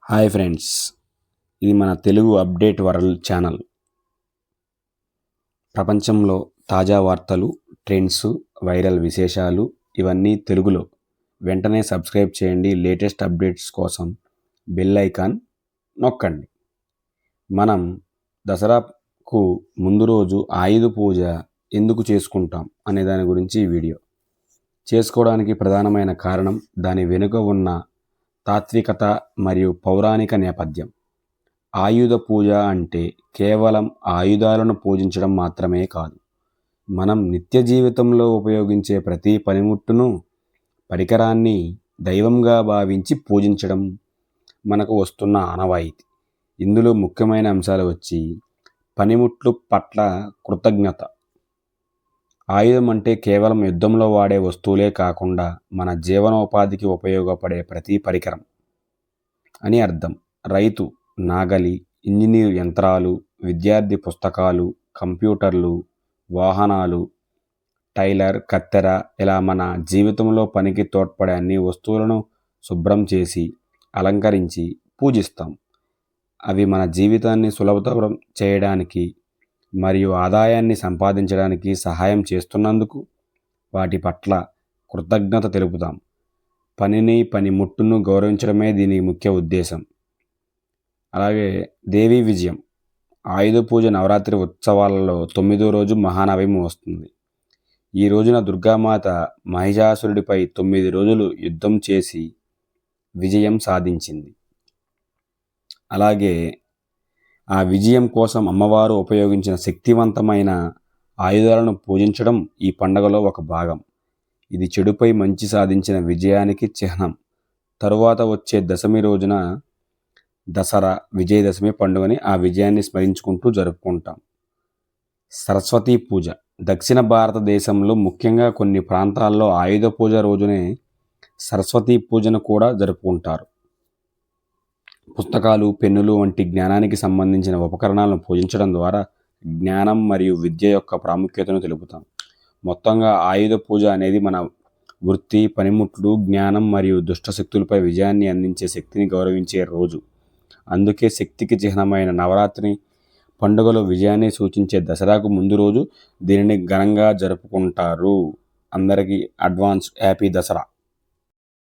Hi friends, ఇది మన Telugu update world channel. ప్రపంచంలో తాజా వార్తలు, ట్రెండ్స్, వైరల్ విశేషాలు ఇవన్నీ తెలుగులో. వెంటనే సబ్స్క్రైబ్ చేయండి. లేటెస్ట్ అప్డేట్స్ కోసం బెల్ ఐకాన్ నొక్కండి. మనం దసరాకు ముందు రోజు ఆయుధ పూజ ఎందుకు చేసుకుంటాం అనే దాని గురించి ఈ వీడియో. చేసుకోవడానికి ప్రధానమైన కారణం దాని వెనుక ఉన్న తాత్వికత మరియు పౌరాణిక నేపథ్యం. ఆయుధ పూజ అంటే కేవలం ఆయుధాలను పూజించడం మాత్రమే కాదు, మనం నిత్య జీవితంలో ఉపయోగించే ప్రతి పనిముట్టును, పరికరాన్ని దైవంగా భావించి పూజించడం మనకు వస్తున్న ఆనవాయితీ. ఇందులో ముఖ్యమైన అంశాలు వచ్చి పనిముట్లు పట్ల కృతజ్ఞత. ఆయుధం అంటే కేవలం యుద్ధంలో వాడే వస్తువులే కాకుండా మన జీవనోపాధికి ఉపయోగపడే ప్రతి పరికరం అని అర్థం. రైతు నాగలి, ఇంజనీర్ యంత్రాలు, విద్యార్థి పుస్తకాలు, కంప్యూటర్లు, వాహనాలు, టైలర్ కత్తెర, ఇలా మన జీవితంలో పనికి తోడ్పడే అన్ని వస్తువులను శుభ్రం చేసి అలంకరించి పూజిస్తాం. అవి మన జీవితాన్ని సులభతరం చేయడానికి మరియు ఆదాయాన్ని సంపాదించడానికి సహాయం చేస్తున్నందుకు వాటి పట్ల కృతజ్ఞత తెలుపుతాం. పనిముట్టును గౌరవించడమే దీని ముఖ్య ఉద్దేశం. అలాగే దేవీ విజయం. ఆయుధ పూజ నవరాత్రి ఉత్సవాలలో 9వ రోజు మహానవమి వస్తుంది. ఈ రోజున దుర్గామాత మహిషాసురుడిపై 9 రోజులు యుద్ధం చేసి విజయం సాధించింది. అలాగే ఆ విజయం కోసం అమ్మవారు ఉపయోగించిన శక్తివంతమైన ఆయుధాలను పూజించడం ఈ పండుగలో ఒక భాగం. ఇది చెడుపై మంచి సాధించిన విజయానికి చిహ్నం. తరువాత వచ్చే దశమి రోజున దసరా, విజయదశమి పండుగని ఆ విజయాన్ని స్మరించుకుంటూ జరుపుకుంటాం. సరస్వతీ పూజ. దక్షిణ భారతదేశంలో ముఖ్యంగా కొన్ని ప్రాంతాల్లో ఆయుధ పూజ రోజునే సరస్వతీ పూజను కూడా జరుపుకుంటారు. పుస్తకాలు, పెన్నులు వంటి జ్ఞానానికి సంబంధించిన ఉపకరణాలను పూజించడం ద్వారా జ్ఞానం మరియు విద్య యొక్క ప్రాముఖ్యతను తెలుపుతాం. మొత్తంగా ఆయుధ పూజ అనేది మన వృత్తి, పనిముట్లు, జ్ఞానం మరియు దుష్ట శక్తులపై విజయాన్ని అందించే శక్తిని గౌరవించే రోజు. అందుకే శక్తికి చిహ్నమైన నవరాత్రి పండుగలో విజయాన్ని సూచించే దసరాకు ముందు రోజు దీనిని ఘనంగా జరుపుకుంటారు. అందరికీ అడ్వాన్స్ హ్యాపీ దసరా.